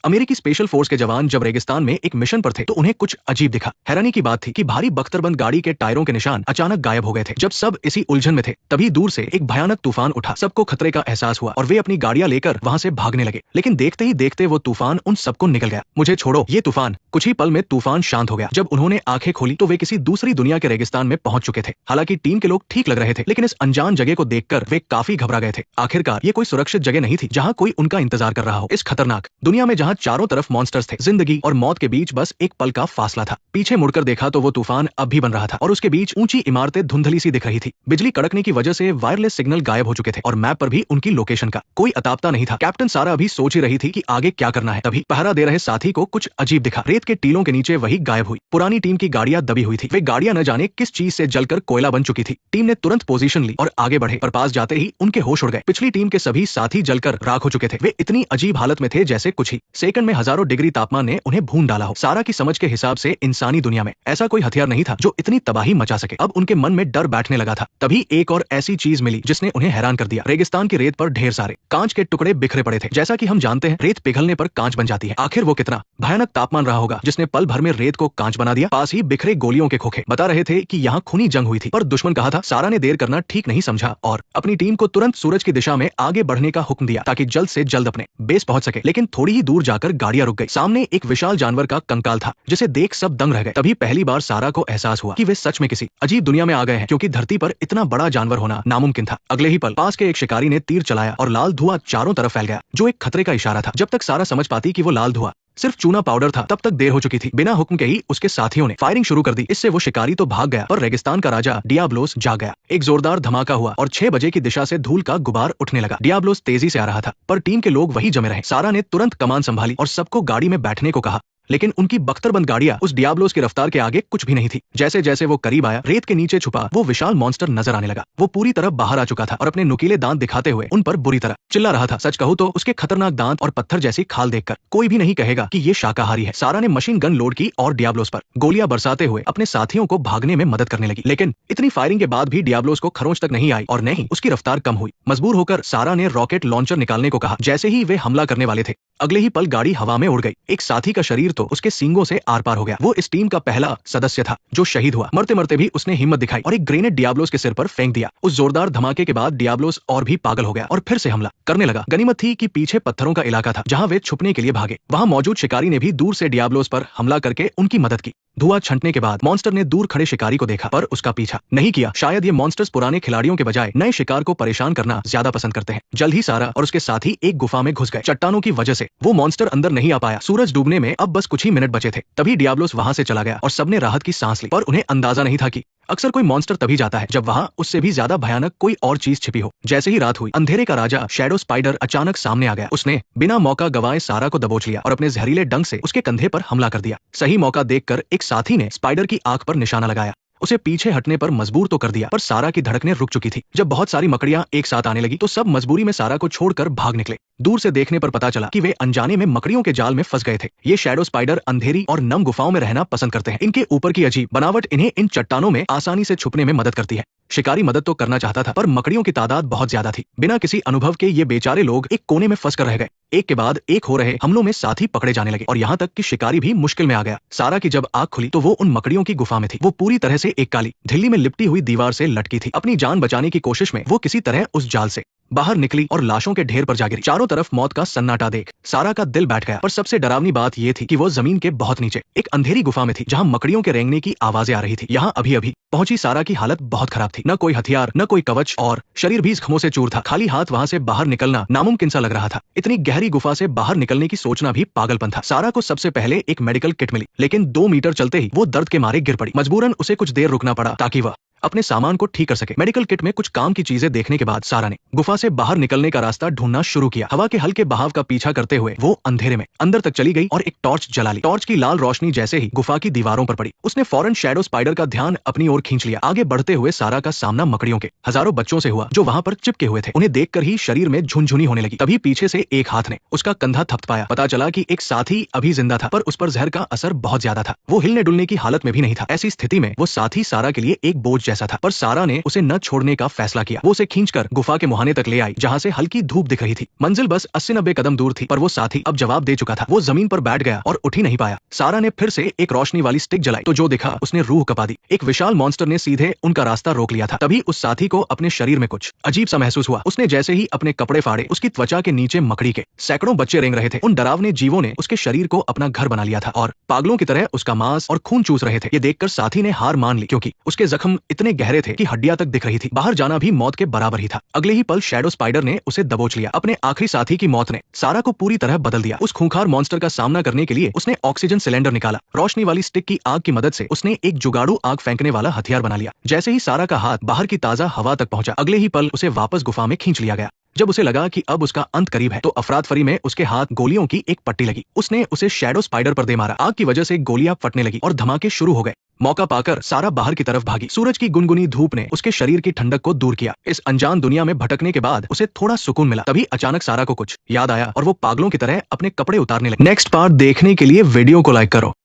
अमेरिकी special force के जवान जब रेगिस्तान में एक मिशन पर थे तो उन्हें कुछ अजीब दिखा। हैरानी की बात थी कि भारी बख्तरबंद गाड़ी के टायरों के निशान अचानक गायब हो गए थे। जब सब इसी उलझन में थे तभी दूर से एक भयानक तूफान उठा। सबको खतरे का एहसास हुआ और वे अपनी गाड़ियां लेकर वहां से भागने लगे। लेकिन देखते ही देखते वो तूफान उन सबको निकल गया। मुझे छोड़ो ये तूफान। कुछ ही पल में तूफान शांत हो गया। जब उन्होंने आंखें खोली तो वे किसी दूसरी दुनिया के रेगिस्तान में पहुंच चुके थे। हालांकि टीम के लोग ठीक लग रहे थे, लेकिन इस अनजान जगह को देखकर वे काफी घबरा गए थे। आखिरकार ये कोई सुरक्षित जगह नहीं थी जहां कोई उनका इंतजार कर रहा हो। इस खतरनाक दुनिया में जहां चारों तरफ मॉन्स्टर्स थे, जिंदगी और मौत के बीच बस एक पल का फासला था। पीछे मुड़कर देखा तो वो तूफान अब भी बन रहा था और उसके बीच ऊंची इमारतें धुंधली सी दिख रही थी। बिजली कड़कने की वजह से वायरलेस सिग्नल गायब हो चुके थे और मैप पर भी उनकी लोकेशन का कोई अतापता नहीं था। कैप्टन सारा अभी सोच ही रही थी कि आगे क्या करना है। तभी पहरा दे रहे साथी को कुछ अजीब दिखा। रेत के टीलों के नीचे वही गायब हुई पुरानी टीम की गाड़ियां दबी हुई थी। वे गाड़ियां न जाने किस चीज से जलकर कोयला बन चुकी थी। टीम ने तुरंत पोजीशन ली और आगे बढ़े, पर पास जाते ही उनके होश उड़ गए। पिछली टीम के सभी साथी जलकर राख हो चुके थे। वे इतनी अजीब हालत में थे जैसे कुछ ही सेकंड में हजारों डिग्री तापमान ने उन्हें भून डाला हो। सारा की समझ के हिसाब से इंसानी दुनिया में ऐसा कोई हथियार नहीं था जो इतनी तबाही मचा सके। अब उनके मन में डर बैठने लगा था। तभी एक और ऐसी चीज मिली जिसने उन्हें हैरान कर दिया। रेगिस्तान की रेत पर ढेर सारे कांच के टुकड़े बिखरे पड़े थे। जैसा कि हम जानते हैं रेत पिघलने पर कांच बन जाती है। आखिर वो कितना भयानक तापमान रहा होगा जिसने पल भर में रेत को कांच बना दिया। पास ही बिखरे गोलियों के खोखे बता रहे थे कि यहाँ खूनी जंग हुई थी, पर दुश्मन कहा था। सारा ने देर करना ठीक नहीं समझा और अपनी टीम को तुरंत सूरज की दिशा में आगे बढ़ने का हुक्म दिया ताकि जल्द से जल्द अपने बेस पहुंच सके। लेकिन थोड़ी ही दूर जाकर गाड़ियां रुक गई। सामने एक विशाल जानवर का कंकाल था जिसे देख सब दंग रह गए। तभी पहली बार सारा को एहसास हुआ कि वे सच में किसी अजीब दुनिया में आ गए हैं, क्योंकि धरती पर इतना बड़ा जानवर होना नामुमकिन था। अगले ही पल पास के एक शिकारी ने तीर चलाया और लाल धुआं चारों तरफ फैल गया, जो एक खतरे का इशारा था। जब तक सारा समझ पाती कि वो लाल धुआं सिर्फ चूना पाउडर था, तब तक देर हो चुकी थी। बिना हुक्म के ही उसके साथियों ने फायरिंग शुरू कर दी। इससे वो शिकारी तो भाग गया, पर रेगिस्तान का राजा डियाब्लोस जाग गया। एक जोरदार धमाका हुआ और 6 बजे की दिशा से धूल का गुबार उठने लगा। डियाब्लोस तेजी से आ रहा था, पर टीम के लोग वही जमे रहे। सारा ने तुरंत कमान संभाली और सबको गाड़ी में बैठने को कहा, लेकिन उनकी बख्तरबंद गाड़ियां उस डियाब्लोस की रफ्तार के आगे कुछ भी नहीं थी। जैसे जैसे वो करीब आया, रेत के नीचे छुपा वो विशाल मॉन्स्टर नजर आने लगा। वो पूरी तरह बाहर आ चुका था और अपने नुकीले दांत दिखाते हुए उन पर बुरी तरह चिल्ला रहा था। सच कहूं तो उसके खतरनाक दांत और पत्थर जैसी खाल देखकर कोई भी नहीं कहेगा कि ये शाकाहारी है। सारा ने मशीन गन लोड की और डियाब्लोस पर गोलियां बरसाते हुए अपने साथियों को भागने में मदद करने लगी। लेकिन इतनी फायरिंग के बाद भी डियाब्लोस को खरोंच तक नहीं आई और न ही उसकी रफ्तार कम हुई। मजबूर होकर सारा ने रॉकेट लॉन्चर निकालने को कहा। जैसे ही वे हमला करने वाले थे, अगले ही पल गाड़ी हवा में उड़ गई। एक साथी का शरीर तो उसके सींगों से आर पार हो गया। वो इस टीम का पहला सदस्य था जो शहीद हुआ। मरते मरते भी उसने हिम्मत दिखाई और एक ग्रेनेड डियाब्लोस के सिर पर फेंक दिया। उस जोरदार धमाके के बाद डियाब्लोस और भी पागल हो गया और फिर से हमला करने लगा। गनीमत थी कि पीछे पत्थरों का इलाका था जहां वे छुपने के लिए भागे। वहां मौजूद शिकारी ने भी दूर से डियाब्लोस पर हमला करके उनकी मदद की। धुआं छंटने के बाद मॉन्स्टर ने दूर खड़े शिकारी को देखा, पर उसका पीछा नहीं किया। शायद ये मॉन्स्टर्स पुराने खिलाड़ियों के बजाय नए शिकार को परेशान करना ज्यादा पसंद करते हैं। जल्द ही सारा और उसके साथी एक गुफा में घुस गए। चट्टानों की वजह से वो मॉन्स्टर अंदर नहीं आ पाया। सूरज डूबने में अब बस कुछ ही मिनट बचे थे। तभी डियाब्लोस वहां से चला गया और सबने राहत की सांस ली, पर उन्हें अंदाजा नहीं था कि अक्सर कोई मॉन्स्टर तभी जाता है जब वहां उससे भी ज्यादा भयानक कोई और चीज छिपी हो। जैसे ही रात हुई, अंधेरे का राजा शैडो स्पाइडर अचानक सामने आ गया। उसने बिना मौका गवाए सारा को दबोच लिया और अपने जहरीले डंक से उसके कंधे पर हमला कर दिया। सही मौका देखकर एक साथी ने स्पाइडर की आंख पर निशाना लगाया। उसे पीछे हटने पर मजबूर तो कर दिया, पर सारा की धड़कनें रुक चुकी थी। जब बहुत सारी मकड़ियां एक साथ आने लगी तो सब मजबूरी में सारा को छोड़कर भाग निकले। दूर से देखने पर पता चला कि वे अनजाने में मकड़ियों के जाल में फंस गए थे। ये शैडो स्पाइडर अंधेरी और नम गुफाओं में रहना पसंद करते हैं। इनके ऊपर की अजीब बनावट इन्हें इन चट्टानों में आसानी से छुपने में मदद करती है। शिकारी मदद तो करना चाहता था, पर मकड़ियों की तादाद बहुत ज्यादा थी। बिना किसी अनुभव के ये बेचारे लोग एक कोने में फंस कर रह गए। एक के बाद एक हो रहे हमलों में साथी पकड़े जाने लगे और यहाँ तक कि शिकारी भी मुश्किल में आ गया। सारा की जब आंख खुली तो वो उन मकड़ियों की गुफा में थी। वो पूरी तरह से एक काली झिल्ली में लिपटी हुई दीवार से लटकी थी। अपनी जान बचाने की कोशिश में वो किसी तरह उस जाल से बाहर निकली और लाशों के ढेर पर जा गिरी। चारों तरफ मौत का सन्नाटा देख सारा का दिल बैठ गया। पर सबसे डरावनी बात यह थी कि वो जमीन के बहुत नीचे एक अंधेरी गुफा में थी जहां मकड़ियों के रेंगने की आवाजें आ रही थी। यहाँ अभी अभी पहुंची सारा की हालत बहुत खराब थी। न कोई हथियार, न कोई कवच और शरीर भी जख्मों से चूर था। खाली हाथ वहां से बाहर निकलना नामुमकिन सा लग रहा था। इतनी गहरी गुफा से बाहर निकलने की सोचना भी पागलपन था। सारा को सबसे पहले एक मेडिकल किट मिली, लेकिन 2 मीटर चलते ही वो दर्द के मारे गिर पड़ी। मजबूरन उसे कुछ देर रुकना पड़ा ताकि वह अपने सामान को ठीक कर सके। मेडिकल किट में कुछ काम की चीजें देखने के बाद सारा ने गुफा से बाहर निकलने का रास्ता ढूंढना शुरू किया। हवा के हल्के बहाव का पीछा करते हुए वो अंधेरे में अंदर तक चली गई और एक टॉर्च जला ली। टॉर्च की लाल रोशनी जैसे ही गुफा की दीवारों पर पड़ी, उसने फौरन शैडो स्पाइडर का ध्यान अपनी ओर खींच लिया। आगे बढ़ते हुए सारा का सामना मकड़ियों के हजारों बच्चों से हुआ जो वहां पर चिपके हुए थे। उन्हें देखकर ही शरीर में झुनझुनी होने लगी। तभी पीछे से एक हाथ ने उसका कंधा थपथपाया। पता चला कि एक साथी अभी जिंदा था, पर उस पर जहर का असर बहुत ज्यादा था। वो हिलने डुलने की हालत में भी नहीं था। ऐसी स्थिति में वो साथी सारा के लिए एक बोझ जैसा था, पर सारा ने उसे न छोड़ने का फैसला किया। वो उसे खींचकर गुफा के मुहाने तक ले आई, जहाँ से हल्की धूप दिख रही थी। मंजिल बस 80-90 कदम दूर थी, पर वो साथी अब जवाब दे चुका था। वो जमीन पर बैठ गया और उठ ही नहीं पाया। सारा ने फिर से एक रोशनी वाली स्टिक जलाई, तो जो दिखा उसने रूह कपा दी। एक विशाल मॉन्स्टर ने सीधे उनका रास्ता रोक लिया था। तभी उस साथी को अपने शरीर में कुछ अजीब सा महसूस हुआ। उसने जैसे ही अपने कपड़े फाड़े, उसकी त्वचा के नीचे मकड़ी के सैकड़ों बच्चे रेंग रहे थे। उन डरावने जीवों ने उसके शरीर को अपना घर बना लिया था और पागलों की तरह उसका मांस और खून चूस रहे थे। ये देखकर साथी ने हार मान ली, क्योंकि उसके जख्म इतने गहरे थे कि हड्डियां तक दिख रही थी। बाहर जाना भी मौत के बराबर ही था। अगले ही पल शैडो स्पाइडर ने उसे दबोच लिया। अपने आखिरी साथी की मौत ने सारा को पूरी तरह बदल दिया। उस खूंखार मॉन्स्टर का सामना करने के लिए उसने ऑक्सीजन सिलेंडर निकाला। रोशनी वाली स्टिक की आग की मदद से उसने एक जुगाड़ू आग फेंकने वाला हथियार बना लिया। जैसे ही सारा का हाथ बाहर की ताजा हवा तक पहुंचा, अगले ही पल उसे वापस गुफा में खींच लिया गया। जब उसे लगा कि अब उसका अंत करीब है, तो अफरातफरी में उसके हाथ गोलियों की एक पट्टी लगी। उसने उसे शैडो स्पाइडर पर दे मारा। आग की वजह से गोलियां फटने लगी और धमाके शुरू हो गए। मौका पाकर सारा बाहर की तरफ भागी। सूरज की गुनगुनी धूप ने उसके शरीर की ठंडक को दूर किया। इस अनजान दुनिया में भटकने के बाद उसे थोड़ा सुकून मिला। तभी अचानक सारा को कुछ याद आया और वो पागलों की तरह अपने कपड़े उतारने लगी। नेक्स्ट पार्ट देखने के लिए वीडियो को लाइक करो।